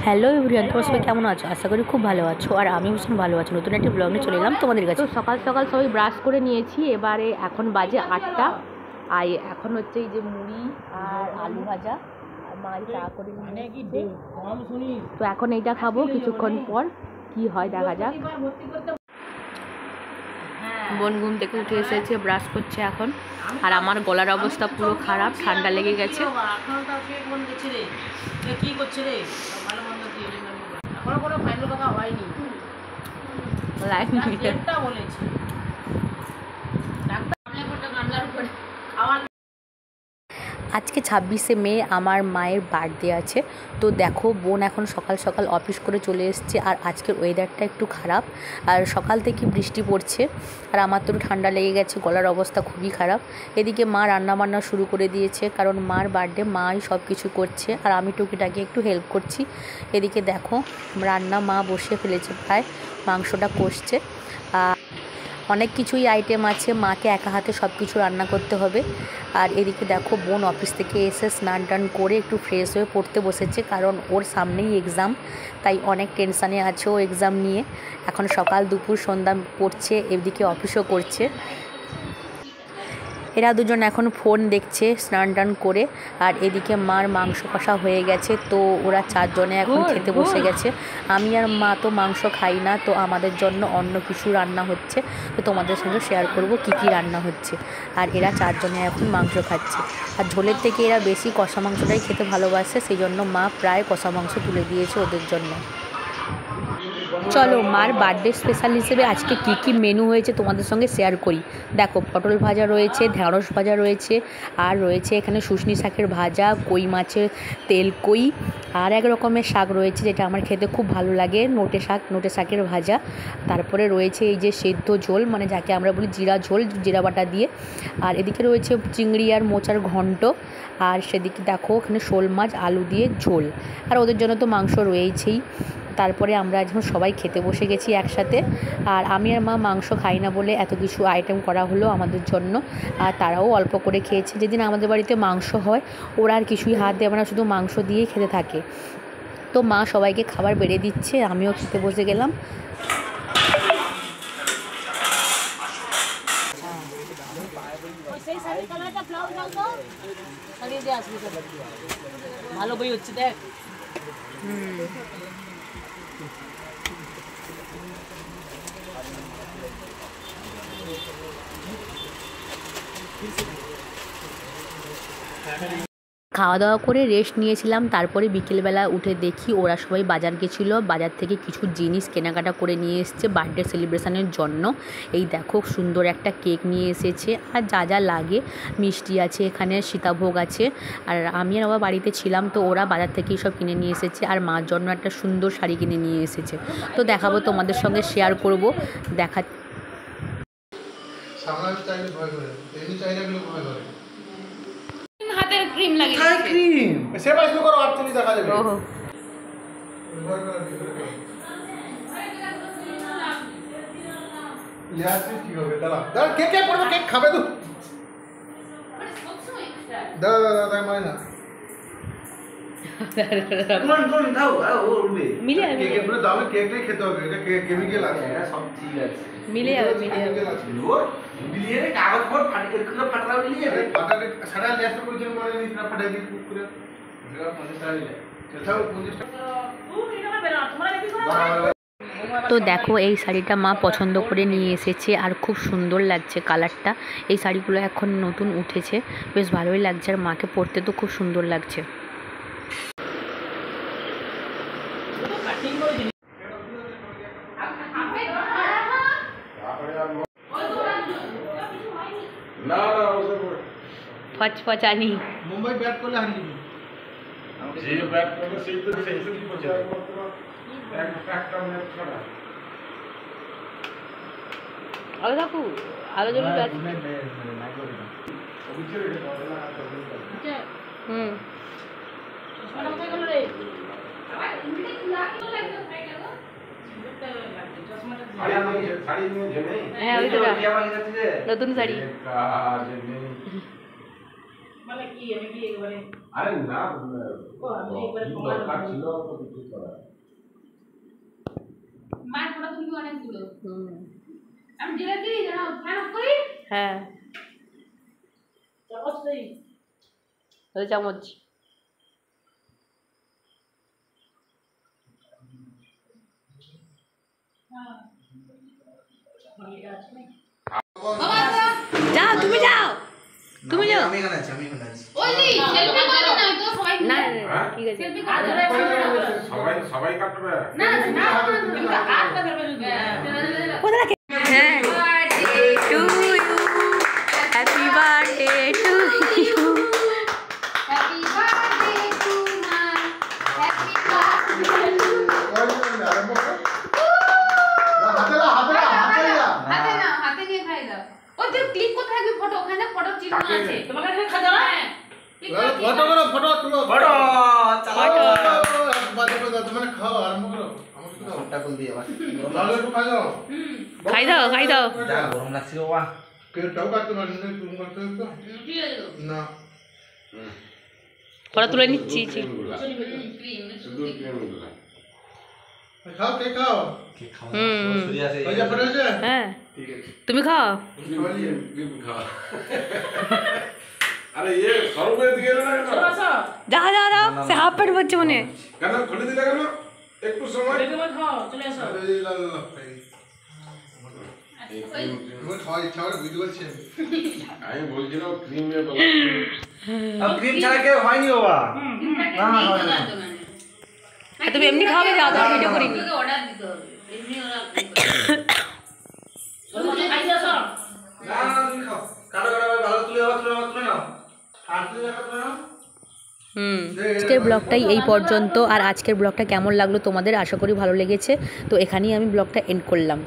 Hello everyone, তোমরা সবাই কেমন আছো? আশা করি খুব ভালো আছো। আর আমি ভীষণ ভালো আছি। নতুন একটি ব্লগ নিয়ে চলে এলাম তোমাদের কাছে। তো সকাল সকাল সবাই ব্রাশ করে নিয়েছি। এবারে এখন বাজে 8টা। আর এখন হচ্ছে এই যে মুড়ি আর আলু ভাজা আর মা চা করে নিয়েছে। তো এখন এইটা খাবো, কিছুক্ষণ পর কি হয় দেখা যাক। বোন ঘুম থেকে উঠে এসেছে, ব্রাশ করছে এখন। আর আমার গলার অবস্থা পুরো খারাপ, ঠান্ডা লেগে গেছে। কি করছে রে? ভালো মন্দ দিয়ে এখনো কোনো ফাইনাল কথা হয়নি। লাইন ডেটটা বলেছে ডাক্তার গামলার উপরে। আজকে 26শে মে আমার মায়ের বার্থডে আছে। তো দেখো, বোন এখন সকাল সকাল অফিস করে চলে এসছে। আর আজকের ওয়েদারটা একটু খারাপ, আর সকাল থেকে বৃষ্টি পড়ছে। আর আমার তো ঠান্ডা লেগে গেছে, গলার অবস্থা খুবই খারাপ। এদিকে মা রান্নাবান্না শুরু করে দিয়েছে, কারণ মার বার্থডে, মাই সব কিছু করছে আর আমি টুকিটাকি একটু হেল্প করছি। এদিকে দেখো রান্না মা বসে ফেলেছে, প্রায় মাংসটা কষছে। অনেক কিছুই আইটেম আছে, মাকে একা হাতে সব কিছু রান্না করতে হবে। আর এদিকে দেখো বোন অফিস থেকে এসে স্নান টান করে একটু ফ্রেশ হয়ে পড়তে বসেছে, কারণ ওর সামনেই এক্সাম, তাই অনেক টেনশানে আছে ও এক্সাম নিয়ে। এখন সকাল দুপুর সন্ধ্যা পড়ছে, এদিকে অফিসও করছে। এরা দুজন এখন ফোন দেখছে স্নান টান করে। আর এদিকে মার মাংস কষা হয়ে গেছে, তো ওরা চারজনে এখন খেতে বসে গেছে। আমি আর মা তো মাংস খাই না, তো আমাদের জন্য অন্য কিছু রান্না হচ্ছে। তো তোমাদের সঙ্গে শেয়ার করব কি কি রান্না হচ্ছে। আর এরা চারজনে এখন মাংস খাচ্ছে। আর ঝোলের থেকে এরা বেশি কষা মাংসটাই খেতে ভালোবাসে, সেই জন্য মা প্রায় কষা মাংস তুলে দিয়েছে ওদের জন্য। চলো মার বার্থডে স্পেশাল হিসেবে আজকে কি কি মেনু হয়েছে তোমাদের সঙ্গে শেয়ার করি। দেখো, পটল ভাজা রয়েছে, ঢেঁড়স ভাজা রয়েছে, আর রয়েছে এখানে শুশনি শাকের ভাজা, কই মাছের তেল কই, আর এক রকমের শাক রয়েছে যেটা আমার খেতে খুব ভালো লাগে, নোটে শাকের ভাজা। তারপরে রয়েছে এই যে সেদ্ধ ঝোল, মানে যাকে আমরা বলি জিরা ঝোল, জিরা বাটা দিয়ে। আর এদিকে রয়েছে চিংড়ি আর মোচার ঘন্ট। আর সেদিকে দেখো ওখানে শোল মাছ আলু দিয়ে ঝোল। আর ওদের জন্য তো মাংস রয়েছেই। তারপরে আমরা এখন সবাই খেতে বসে গেছি একসাথে। আর আমি আর মা মাংস খাই না বলে এত কিছু আইটেম করা হলো আমাদের জন্য। আর তারাও অল্প করে খেয়েছে। যেদিন আমাদের বাড়িতে মাংস হয় ওরা আর কিছুই হাত দেয় না, শুধু মাংস দিয়েই খেতে থাকে। তো মা সবাইকে খাবার বেড়ে দিচ্ছে, আমিও খেতে বসে গেলাম। ভালো বই হচ্ছে দেখ। খাওয়া দাওয়া করে রেস্ট নিয়েছিলাম। তারপরে বিকেলবেলা উঠে দেখি ওরা সবাই বাজার গেছিলো, বাজার থেকে কিছু জিনিস কেনাকাটা করে নিয়ে এসছে বার্থডে সেলিব্রেশনের জন্য। এই দেখো সুন্দর একটা কেক নিয়ে এসেছে, আর যা যা লাগে মিষ্টি আছে, এখানে সীতাভোগ আছে। আর আমি আর বাবা বাড়িতে ছিলাম, তো ওরা বাজার থেকেই সব কিনে নিয়ে এসেছে। আর মার জন্য একটা সুন্দর শাড়ি কিনে নিয়ে এসেছে, তো দেখাবো তোমাদের সঙ্গে, শেয়ার করব। দেখা হাতের ক্রিম লাগে, ক্রিম সেবা শুরু করো, আর তুমি দেখা যাবে। ওহো ইয়াসি কি হবে? দাঁড়া দাঁড়া, কে কে পড়বে, কেক খাবে তো? দাঁড়া দাঁড়া দাঁড়া, মানে না কোন দাও ও উঠবে মিলে যাবে। কেকে পুরো দাও, কেকটাই খেতে হবে, এটা কেমিক্যাল আছে, এটা সব ঠিক আছে, মিলে যাবে কেমিক্যাল আছে। ও মিলিয়ে কাগজ পর ফাটিয়ে করে ফাটাও মিলিয়ে যাবে, ফাটাতে সারা লেস্ট পর্যন্ত মানে নিস না, ফাটাই দিই করে এটা 50 টাকা দিলে সেটাও 50 টাকা। এটা হবে না, তোমরা দেখি করো। তো দেখো এই শাড়িটা মা পছন্দ করে নিয়ে এসেছে, আর খুব সুন্দর লাগছে কালারটা। এই শাড়িগুলো এখন নতুন উঠেছে, বেশ ভালোই লাগছে, আর মাকে পরতে তো খুব সুন্দর লাগছে। ফচফচানি মুম্বাই ব্যাট করলে হারিয়ে যাবে, যে ব্যাট করলে সেই তো কি করছে একটা ম্যাচ ছাড়া আলো দেখো আলো জন্য ব্যাট হ্যাঁ ওই তো নতুন শাড়ি মানে কি আমি কি এবারে আরে না দরকার ছিল তো কিছু করা মার ফটো তুমি অনেকগুলো আমি যেটা দিই জানো ফ্যান অফ করি হ্যাঁ চামচ নেই ওই চামচ যাও তুমি যাও তুমি যাও আমি এখানে আছি ওই দি সেলফি করো না তো সবাই না ঠিক আছে সেলফি করে সবাই সবাই কাটবে না না তুমি হাতটা ধরবে কোথায় রাখে হ্যাঁ to you happy birthday to you happy birthday to my happy হাতে না হাতে নিয়ে খাই দাও ওই তুই ক্লিক করতে থাকবি ফটো ওখানে ফটো চিহ্ন আছে তোমার কাছে খা দাও হ্যাঁ ফটো করো ফটো তুলো ফটো চালাও বাজে বাজে তুমি খাও আরম্ভ করো আমাকে তো ওটা বল দিয়ে আবার ভালো একটু খাই দাও খাই দাও যা গরম লাগছে বাবা কেউ কাটতে পারেন না তুমি করতে তো ঠিক আছে না ফটো তুলে নিচ্ছি শুধু ক্রিমগুলো খাও কে খাও ওই যে ফটো আছে হ্যাঁ তুমি খাও ক্রিম খাওয়া আরে ये সরবে দিয়ে না কেন যাও যাও যাও সে হাফ প্যান্ট পরছে মনে কেন খুলে দিলে কেন একটু সময় চলে আসো তুমি খাও ইচ্ছা করে বুঝতে পারছেন আমি বলছিলাম ক্রিমে বলা আর ক্রিম ছাড়া কেউ হয়নি বাবা তুমি এমনি খাবে যাও তো ভিডিও করিনি অর্ডার দিতে হবে এমনি ওরা না না তুমি খাও কাটো কাটো ভালো তুলে নাও আর তুলে নাও আজকের ব্লগটাই এই পর্যন্ত আর আজকের ব্লগটা কেমন লাগলো তোমাদের আশা করি ভালো লেগেছে তো এখানেই আমি ব্লগটা এন্ড করলাম